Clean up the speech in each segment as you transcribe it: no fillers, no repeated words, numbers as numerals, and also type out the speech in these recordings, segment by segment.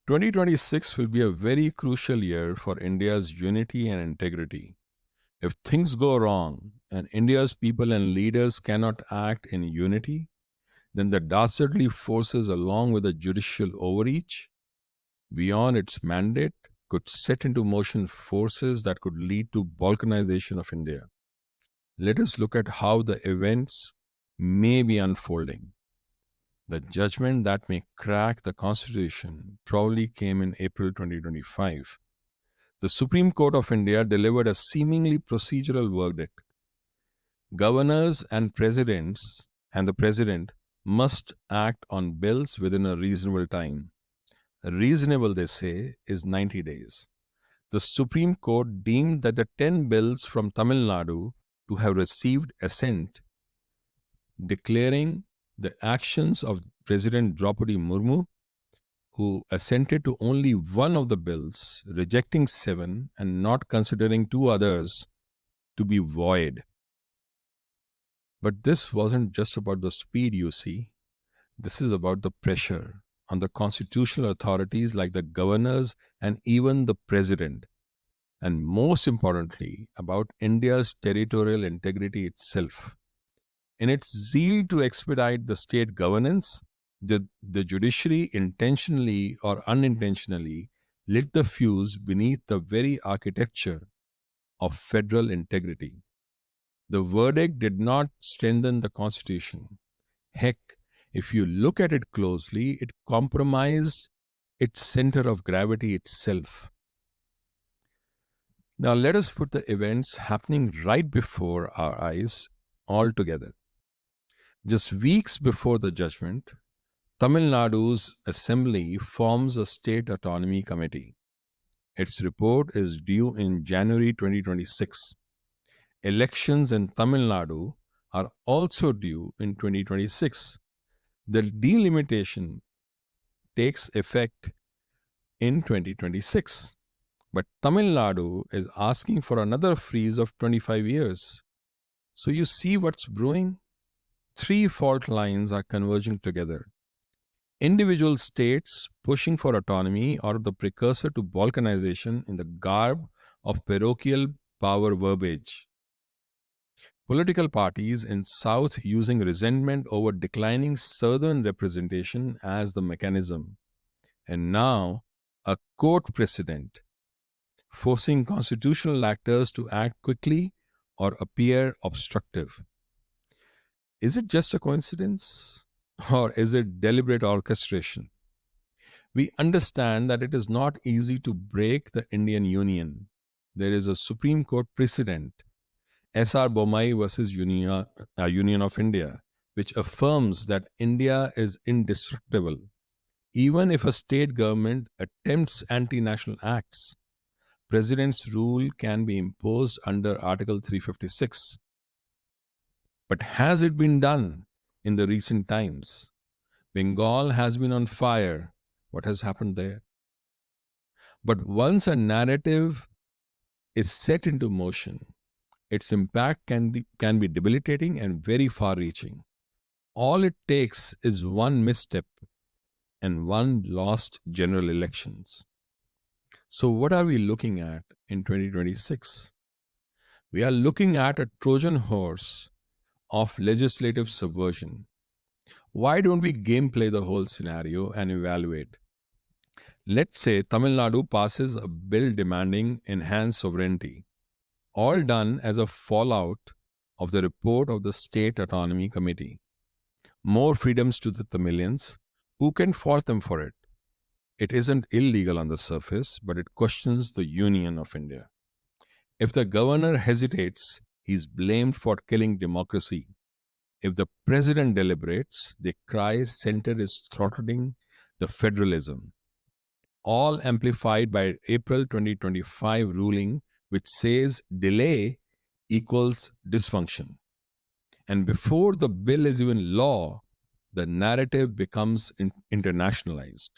2026 will be a very crucial year for India's unity and integrity. If things go wrong and India's people and leaders cannot act in unity, then the dastardly forces, along with the judicial overreach beyond its mandate, could set into motion forces that could lead to balkanization of India. Let us look at how the events may be unfolding. The judgment that may crack the Constitution probably came in April 2025. The Supreme Court of India delivered a seemingly procedural verdict. Governors and presidents and the president must act on bills within a reasonable time. Reasonable, they say, is 90 days. The Supreme Court deemed that the 10 bills from Tamil Nadu to have received assent, declaring the actions of President Draupadi Murmu, who assented to only one of the bills, rejecting 7 and not considering 2 others, to be void. But this wasn't just about the speed, you see. This is about the pressure on the constitutional authorities like the governors and even the president. And most importantly, about India's territorial integrity itself. In its zeal to expedite the state governance, the judiciary intentionally or unintentionally lit the fuse beneath the very architecture of federal integrity. The verdict did not strengthen the Constitution. Heck, if you look at it closely, it compromised its center of gravity itself. Now, let us put the events happening right before our eyes all together. Just weeks before the judgment, Tamil Nadu's assembly forms a state autonomy committee. Its report is due in January 2026. Elections in Tamil Nadu are also due in 2026. The delimitation takes effect in 2026. But Tamil Nadu is asking for another freeze of 25 years. So you see what's brewing? 3 fault lines are converging together. Individual states pushing for autonomy are the precursor to balkanization in the garb of parochial power verbiage. Political parties in South using resentment over declining Southern representation as the mechanism. And now, a court precedent forcing constitutional actors to act quickly or appear obstructive. Is it just a coincidence? Or is it deliberate orchestration? We understand that it is not easy to break the Indian Union. There is a Supreme Court precedent, S.R. Bommai versus Union of India, which affirms that India is indestructible, even if a state government attempts anti-national acts. President's rule can be imposed under Article 356. But has it been done in the recent times? Bengal has been on fire. What has happened there? But once a narrative is set into motion, its impact can be debilitating and very far-reaching. All it takes is one misstep and one lost general elections. So what are we looking at in 2026? We are looking at a Trojan horse of legislative subversion. Why don't we gameplay the whole scenario and evaluate? Let's say Tamil Nadu passes a bill demanding enhanced sovereignty, all done as a fallout of the report of the State Autonomy Committee. More freedoms to the Tamilians. Who can fault them for it? It isn't illegal on the surface, but it questions the union of India. If the governor hesitates, he's blamed for killing democracy. If the president deliberates, they cry center is throttling the federalism. All amplified by April 2025 ruling, which says delay equals dysfunction. And before the bill is even law, the narrative becomes internationalized.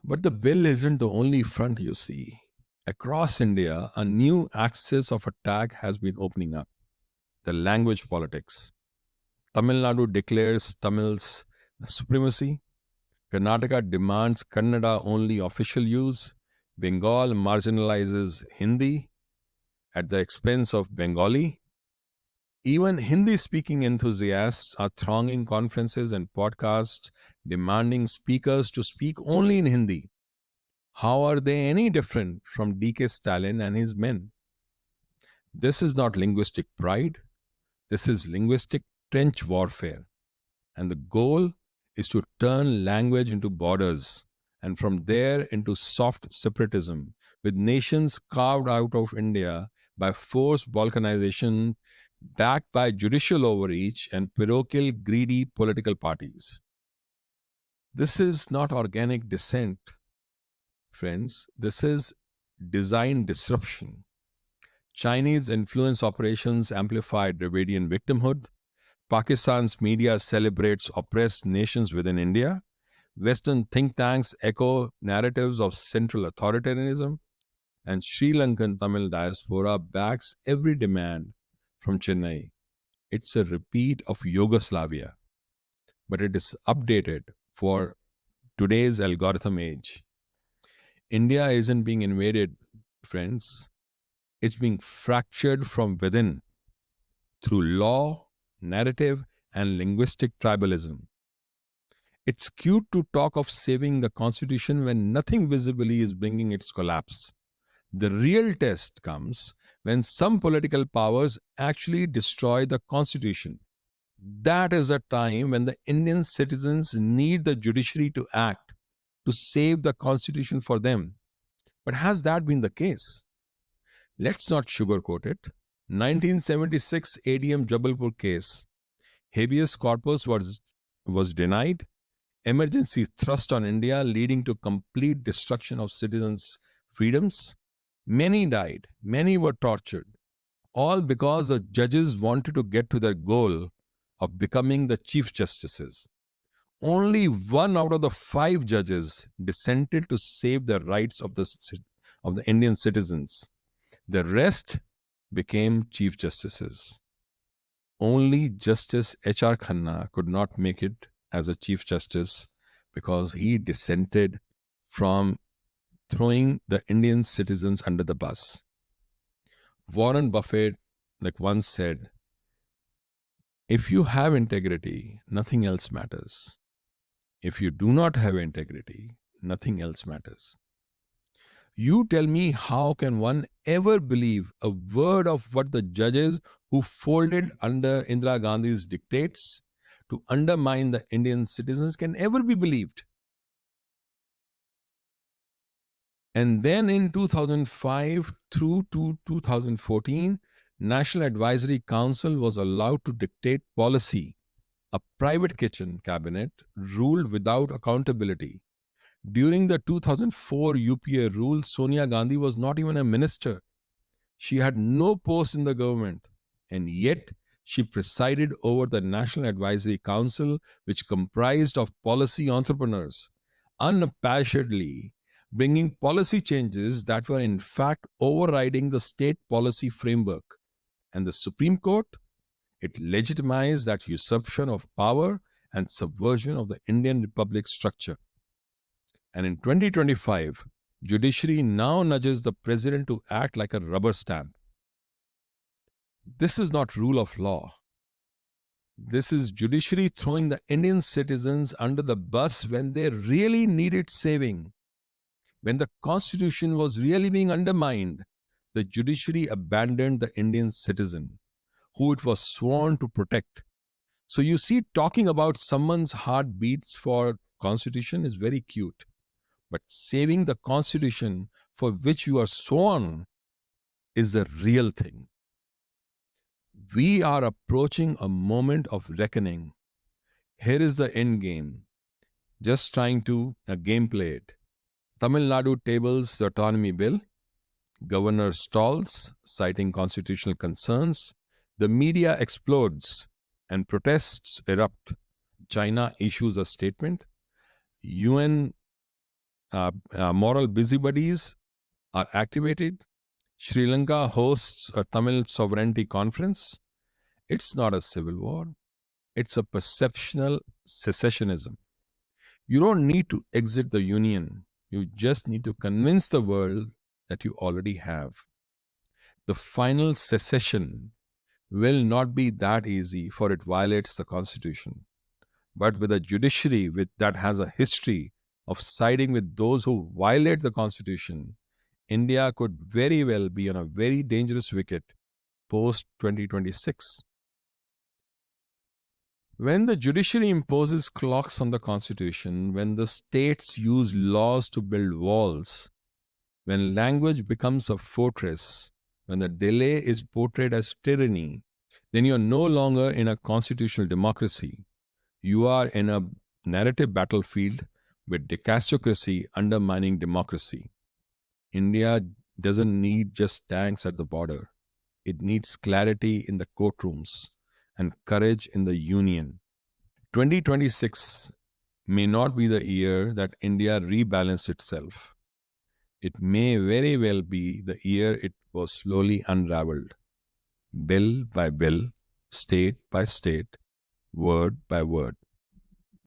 But the bill isn't the only front you see. Across India, a new axis of attack has been opening up: the language politics. Tamil Nadu declares Tamil's supremacy. Karnataka demands Kannada only official use. Bengal marginalizes Hindi at the expense of Bengali. Even Hindi speaking enthusiasts are thronging conferences and podcasts demanding speakers to speak only in Hindi. How are they any different from DK Stalin and his men? This is not linguistic pride, this is linguistic trench warfare. And the goal is to turn language into borders and from there into soft separatism, with nations carved out of India by forced balkanization, backed by judicial overreach and parochial, greedy political parties. This is not organic dissent, friends. This is design disruption. Chinese influence operations amplify Dravidian victimhood. Pakistan's media celebrates oppressed nations within India. Western think tanks echo narratives of central authoritarianism. And Sri Lankan Tamil diaspora backs every demand from Chennai. It's a repeat of Yugoslavia, but it is updated for today's algorithm age. India isn't being invaded, friends. It's being fractured from within through law, narrative, and linguistic tribalism. It's cute to talk of saving the constitution when nothing visibly is bringing its collapse. The real test comes when some political powers actually destroy the constitution. That is a time when the Indian citizens need the judiciary to act to save the constitution for them. But has that been the case? Let's not sugarcoat it. 1976 ADM Jabalpur case. Habeas corpus was denied. Emergency thrust on India, leading to complete destruction of citizens' freedoms. Many died. Many were tortured. All because the judges wanted to get to their goal of becoming the chief justices. Only 1 out of the 5 judges dissented to save the rights of the Indian citizens. The rest became chief justices. Only Justice H.R. Khanna could not make it as a chief justice because he dissented from throwing the Indian citizens under the bus. Warren Buffett once said, if you have integrity, nothing else matters. If you do not have integrity, nothing else matters. You tell me, how can one ever believe a word of what the judges who folded under Indira Gandhi's dictates to undermine the Indian citizens can ever be believed? And then in 2005 through to 2014, National Advisory Council was allowed to dictate policy. A private kitchen cabinet ruled without accountability. During the 2004 UPA rule, Sonia Gandhi was not even a minister. She had no post in the government, and yet she presided over the National Advisory Council, which comprised of policy entrepreneurs, unabashedly bringing policy changes that were in fact overriding the state policy framework. And the Supreme Court, it legitimized that usurpation of power and subversion of the Indian Republic structure. And in 2025, Judiciary now nudges the president to act like a rubber stamp. This is not rule of law. This is judiciary throwing the Indian citizens under the bus when they really needed saving. When the constitution was really being undermined, the judiciary abandoned the Indian citizen, who it was sworn to protect. So you see, talking about someone's heart beats for constitution is very cute. But saving the constitution for which you are sworn is the real thing. We are approaching a moment of reckoning. Here is the endgame. Just trying to gameplay it. Tamil Nadu tables the autonomy bill. Governor stalls, citing constitutional concerns. The media explodes and protests erupt. China issues a statement. UN moral busybodies are activated. Sri Lanka hosts a Tamil sovereignty conference. It's not a civil war. It's a perceptional secessionism. You don't need to exit the union. You just need to convince the world that you already have. The final secession will not be that easy, for it violates the constitution. But with a judiciary that has a history of siding with those who violate the constitution, India could very well be on a very dangerous wicket post 2026. When the judiciary imposes clocks on the constitution, when the states use laws to build walls, when language becomes a fortress, when the delay is portrayed as tyranny, then you're no longer in a constitutional democracy. You are in a narrative battlefield with dicastocracy undermining democracy. India doesn't need just tanks at the border. It needs clarity in the courtrooms and courage in the union. 2026 may not be the year that India rebalanced itself. It may very well be the year it was slowly unraveled, bill by bill, state by state, word by word.